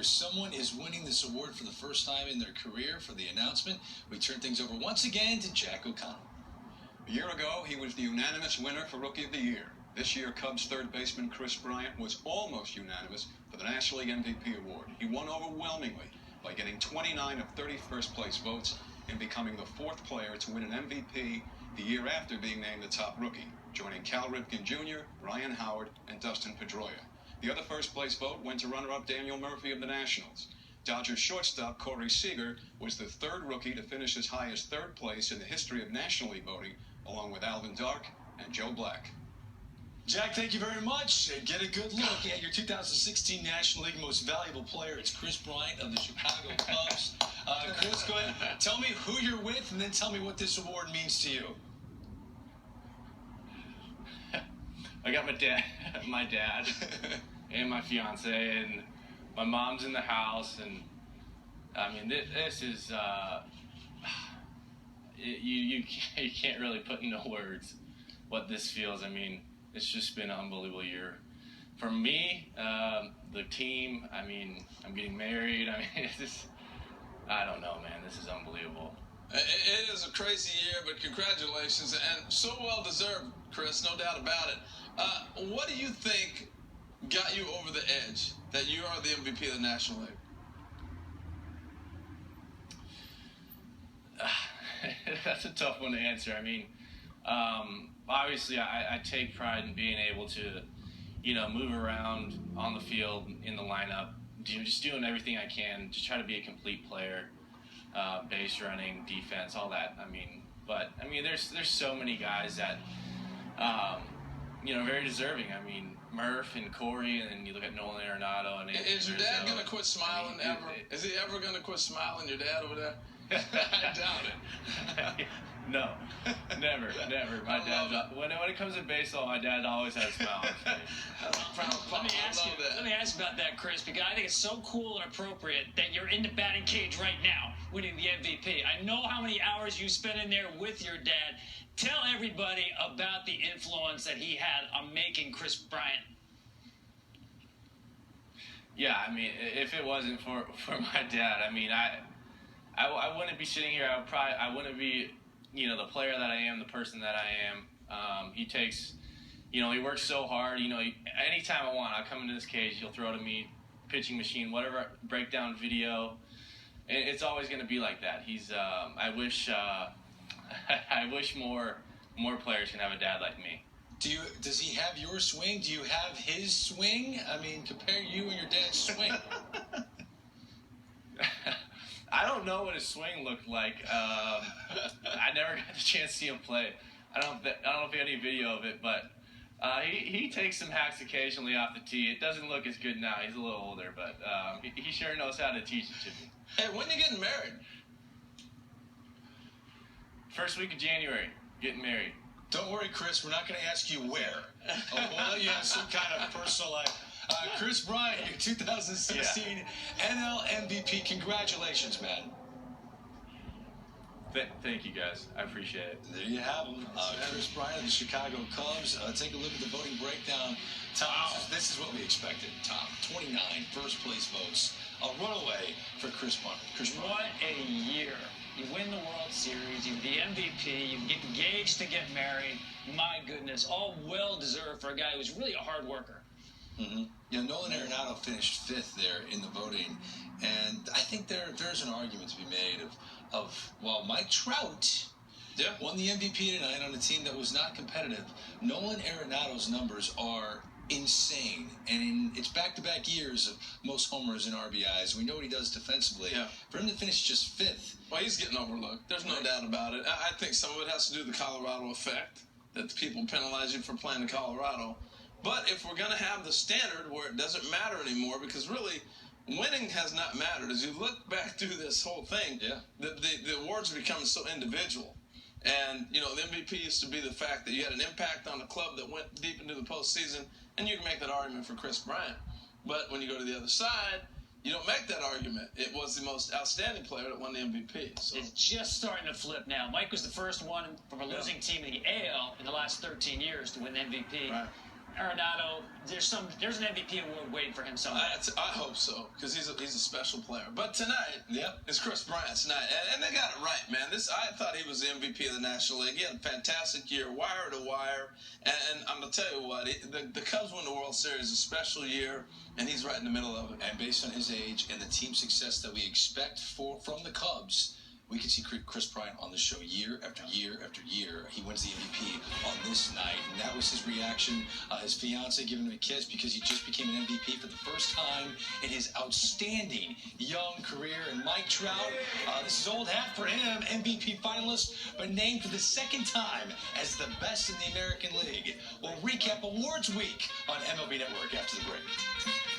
someone is winning this award for the first time in their career for the announcement. We turn things over once again to Jack O'Connell. A year ago, he was the unanimous winner for Rookie of the Year. This year, Cubs third baseman Kris Bryant was almost unanimous for the National League MVP award. He won overwhelmingly by getting 29 of 30 first-place votes and becoming the fourth player to win an MVP the year after being named the top rookie, joining Cal Ripken Jr., Ryan Howard, and Dustin Pedroia. The other first-place vote went to runner-up Daniel Murphy of the Nationals. Dodgers shortstop Corey Seager was the third rookie to finish as high as third place in the history of National League voting, along with Alvin Dark and Joe Black. Jack, thank you very much. Get a good look at your 2016 National League Most Valuable Player. It's Kris Bryant of the Chicago Cubs. Kris, go ahead. Tell me who you're with, and then tell me what this award means to you. I got my dad, and my fiance, and my mom's in the house, and I mean, this is you can't really put into words what this feels. I mean, it's just been an unbelievable year for me, the team. I mean, I'm getting married. I mean, it's just, I don't know, man. This is unbelievable. It is a crazy year, but congratulations, and so well deserved, Kris, no doubt about it. What do you think got you over the edge that you are the MVP of the National League? That's a tough one to answer. I mean, obviously, I take pride in being able to, move around on the field in the lineup, just doing everything I can to try to be a complete player, base running, defense, all that. I mean, there's so many guys that, very deserving. I mean, Murph and Corey, and then you look at Nolan Arenado. And is your dad going to quit smiling ever? Is he ever going to quit smiling, your dad over there? I doubt it. No, never. My dad, when it comes to baseball, my dad always has a smile on his face. Let me ask you about that, Kris, because I think it's so cool and appropriate that you're in the batting cage right now, winning the MVP. I know how many hours you spent in there with your dad. Tell everybody about the influence that he had on making Kris Bryant. Yeah, I mean, if it wasn't for my dad, I mean, I wouldn't be sitting here. I wouldn't be, the player that I am, the person that I am. He takes, he works so hard. Anytime I want, I come into this cage, he'll throw to me, pitching machine, whatever, breakdown video. And it's always going to be like that. He's, I wish more players can have a dad like me. Does he have your swing? Do you have his swing? I mean, compare you and your dad's swing. I don't know what his swing looked like. I never got the chance to see him play. I don't know if you have any video of it, but he takes some hacks occasionally off the tee. It doesn't look as good now. He's a little older, but he sure knows how to teach it to me. Hey, when are you getting married? First week of January, getting married. Don't worry, Kris. We're not going to ask you where. Well, you have some kind of personal life. Kris Bryant, your 2016 NL MVP. Congratulations, man. Thank you, guys. I appreciate it. There you have him. Kris Bryant of the Chicago Cubs. Take a look at the voting breakdown. Tom, this is what we expected, Tom. 29 first-place votes. A runaway for Kris Bryant. What a year. You win the World Series, you're the MVP, you get engaged to get married. My goodness, all well-deserved for a guy who's really a hard worker. Mm-hmm. Nolan Arenado finished fifth there in the voting, and I think there's an argument to be made of Mike Trout won the MVP tonight on a team that was not competitive. Nolan Arenado's numbers are insane, and it's back-to-back years of most homers and RBIs. We know what he does defensively. Yeah. For him to finish just fifth. Well, he's getting overlooked. There's no doubt about it. I think some of it has to do with the Colorado effect, that the people penalize you for playing in Colorado. But if we're going to have the standard where it doesn't matter anymore, because really, winning has not mattered. As you look back through this whole thing, the awards are becoming so individual. And, the MVP used to be the fact that you had an impact on the club that went deep into the postseason, and you can make that argument for Kris Bryant. But when you go to the other side, you don't make that argument. It was the most outstanding player that won the MVP. So. It's just starting to flip now. Mike was the first one from a losing team in the AL in the last 13 years to win the MVP. Right. Arenado, there's an MVP award waiting for him somewhere. I hope so, because he's a special player. But tonight, it's Kris Bryant's night, and they got it right, man. I thought he was the MVP of the National League. He had a fantastic year, wire to wire. And I'm gonna tell you what, the Cubs won the World Series, a special year, and he's right in the middle of it. And based on his age and the team success that we expect from the Cubs, we could see Kris Bryant on the show year after year after year. He wins the MVP on this night, and that was his reaction. His fiance giving him a kiss because he just became an MVP for the first time in his outstanding young career. And Mike Trout, this is old hat for him, MVP finalist, but named for the second time as the best in the American League. We'll recap Awards Week on MLB Network after the break.